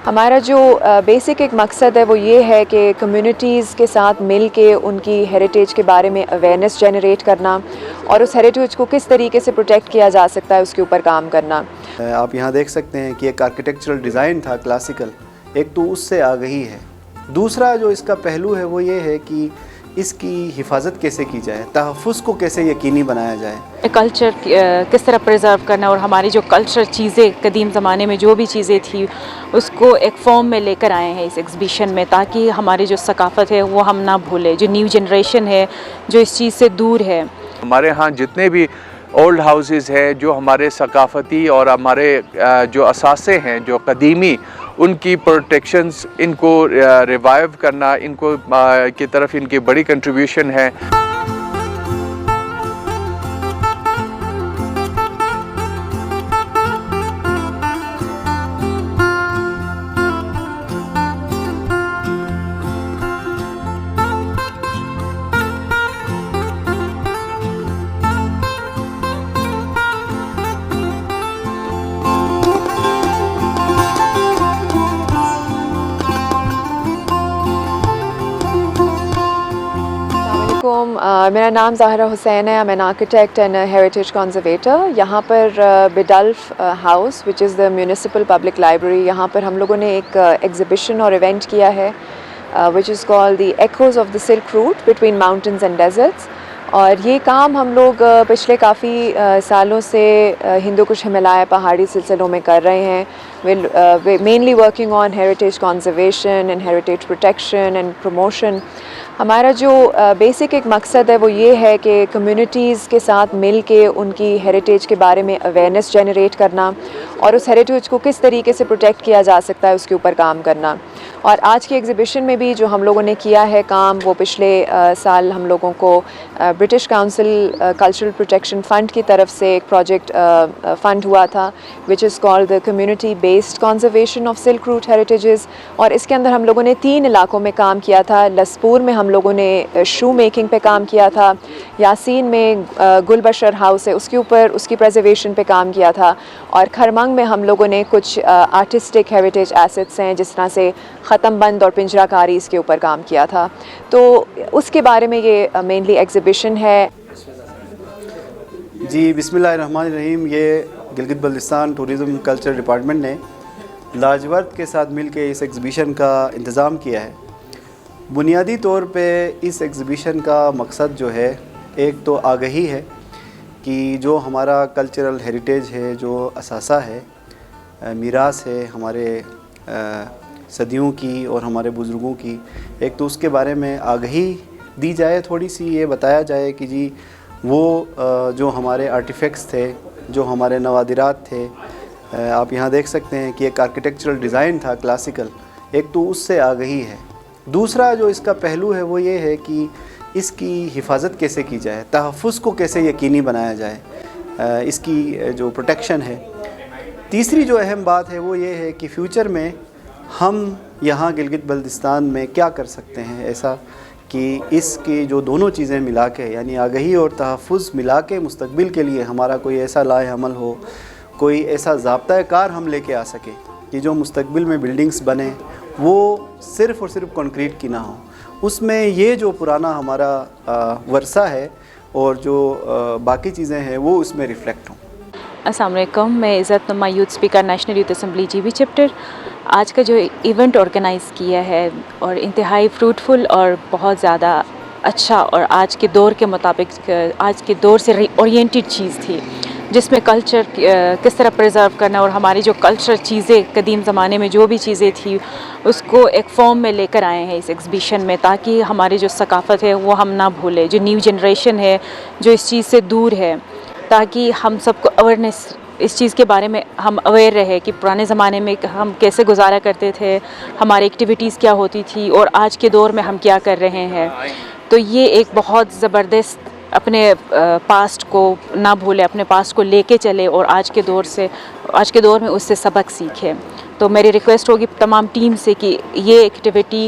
ہمارا جو بیسک ایک مقصد ہے وہ یہ ہے کہ کمیونٹیز کے ساتھ مل کے ان کی ہیریٹیج کے بارے میں اویئرنیس جنریٹ کرنا اور اس ہیریٹیج کو کس طریقے سے پروٹیکٹ کیا جا سکتا ہے اس کے اوپر کام کرنا۔ آپ یہاں دیکھ سکتے ہیں کہ ایک آرکیٹیکچرل ڈیزائن تھا کلاسیکل، ایک تو اس سے آگہی ہے، دوسرا جو اس کا پہلو ہے وہ یہ ہے کہ اس کی حفاظت کیسے کی جائے، تحفظ کو کیسے یقینی بنایا جائے، کلچر کس طرح پریزرو کرنا اور ہماری جو کلچر چیزیں قدیم زمانے میں جو بھی چیزیں تھیں اس کو ایک فارم میں لے کر آئے ہیں اس ایگزیبیشن میں، تاکہ ہماری جو ثقافت ہے وہ ہم نہ بھولیں، جو نیو جنریشن ہے جو اس چیز سے دور ہے۔ ہمارے ہاں جتنے بھی اولڈ ہاؤسز ہیں جو ہمارے ثقافتی اور ہمارے جو اثاثے ہیں جو قدیمی، ان کی پروٹیکشنز، ان کو ریوائیو کرنا، ان کو کی طرف ان کی بڑی کنٹریبیوشن ہے۔ میرا نام ظاہرہ حسین ہے، میں آرکیٹیکٹ اینڈ ہیریٹیج کنزرویٹر۔ یہاں پر بیڈلف ہاؤس وچ از دا میونسپل پبلک لائبریری، یہاں پر ہم لوگوں نے ایک ایگزیبیشن اور ایونٹ کیا ہے which is called the echoes of the silk route between mountains and deserts, اور یہ کام ہم لوگ پچھلے کافی سالوں سے ہندو کش ہمالیہ پہاڑی سلسلوں میں کر رہے ہیں، mainly working on heritage conservation and heritage protection and promotion. ہمارا جو بیسک ایک مقصد ہے وہ یہ ہے کہ کمیونٹیز کے ساتھ مل کے ان کی ہیریٹیج کے بارے میں اویئرنیس جنریٹ کرنا اور اس ہیریٹیج کو کس طریقے سے پروٹیکٹ کیا جا سکتا ہے اس کے اوپر کام کرنا۔ اور آج کی ایگزیبیشن میں بھی جو ہم لوگوں نے کیا ہے کام، وہ پچھلے سال ہم لوگوں کو British council cultural protection fund کی طرف سے ایک پروجیکٹ فنڈ ہوا تھا which is called the community based conservation of silk route heritages, اور اس کے اندر ہم لوگوں نے 3 علاقوں میں کام کیا تھا۔ لسپور میں ہم لوگوں نے شو میکنگ پہ کام کیا تھا، یاسین میں گل بشر ہاؤس ہے اس کے اوپر اس کی پریزرویشن پہ کام کیا تھا، اور کھرمنگ میں ہم لوگوں نے کچھ آرٹسٹک ہیریٹیج ایسٹس ہیں جس طرح سے ختم بند اور پنجرہ کاری، اس کے اوپر کام کیا تھا۔ تو اس کے بارے میں یہ مینلی ایگزیبیشن ہے۔ جی بسم اللہ الرحمن الرحیم۔ یہ Gilgit Baltistan tourism culture department نے لاجورد کے ساتھ مل کے اس ایگزیبیشن کا انتظام کیا ہے۔ بنیادی طور پہ اس ایگزیبیشن کا مقصد جو ہے، ایک تو آگہی ہے کہ جو ہمارا کلچرل ہیریٹیج ہے، جو اثاثہ ہے، میراث ہے ہمارے صدیوں کی اور ہمارے بزرگوں کی، ایک تو اس کے بارے میں آگہی دی جائے، تھوڑی سی یہ بتایا جائے کہ جی وہ جو ہمارے آرٹیفیکٹس تھے، جو ہمارے نوادرات تھے، آپ یہاں دیکھ سکتے ہیں کہ ایک آرکیٹیکچرل ڈیزائن تھا کلاسیکل، ایک تو اس سے آگہی ہے، دوسرا جو اس کا پہلو ہے وہ یہ ہے کہ اس کی حفاظت کیسے کی جائے، تحفظ کو کیسے یقینی بنایا جائے، اس کی جو پروٹیکشن ہے۔ تیسری جو اہم بات ہے وہ یہ ہے کہ فیوچر میں ہم یہاں گلگت بلتستان میں کیا کر سکتے ہیں ایسا کہ اس کی جو دونوں چیزیں ملا کے، یعنی آگہی اور تحفظ ملا کے، مستقبل کے لیے ہمارا کوئی ایسا لائحہ عمل ہو، کوئی ایسا ضابطۂ کار ہم لے کے آ سکے کہ جو مستقبل میں بلڈنگز بنیں وہ صرف اور صرف کنکریٹ کی نہ ہوں، اس میں یہ جو پرانا ہمارا ورثہ ہے اور جو باقی چیزیں ہیں وہ اس میں ریفلیکٹ ہوں۔ السلام علیکم، میں Izzat Numa youth speaker national youth assembly G B chapter. آج کا جو ایونٹ آرگنائز کیا ہے اور انتہائی فروٹفل اور بہت زیادہ اچھا اور آج کے دور کے مطابق، آج کے دور سے اورینٹڈ چیز تھی، جس میں کلچر کس طرح پریزرو کرنا اور ہماری جو کلچر چیزیں قدیم زمانے میں جو بھی چیزیں تھیں اس کو ایک فارم میں لے کر آئے ہیں اس ایگزیبیشن میں، تاکہ ہماری جو ثقافت ہے وہ ہم نہ بھولیں، جو نیو جنریشن ہے جو اس چیز سے دور ہے، تاکہ ہم سب کو اویئرنیس اس چیز کے بارے میں ہم اویئر رہے کہ پرانے زمانے میں ہم کیسے گزارا کرتے تھے، ہماری ایکٹیویٹیز کیا ہوتی تھی اور آج کے دور میں ہم کیا کر رہے ہیں۔ تو یہ ایک بہت زبردست، اپنے پاسٹ کو نہ بھولے، اپنے پاسٹ کو لے کے چلے اور آج کے دور میں اس سے سبق سیکھے۔ تو میری ریکویسٹ ہوگی تمام ٹیم سے کہ یہ ایکٹیویٹی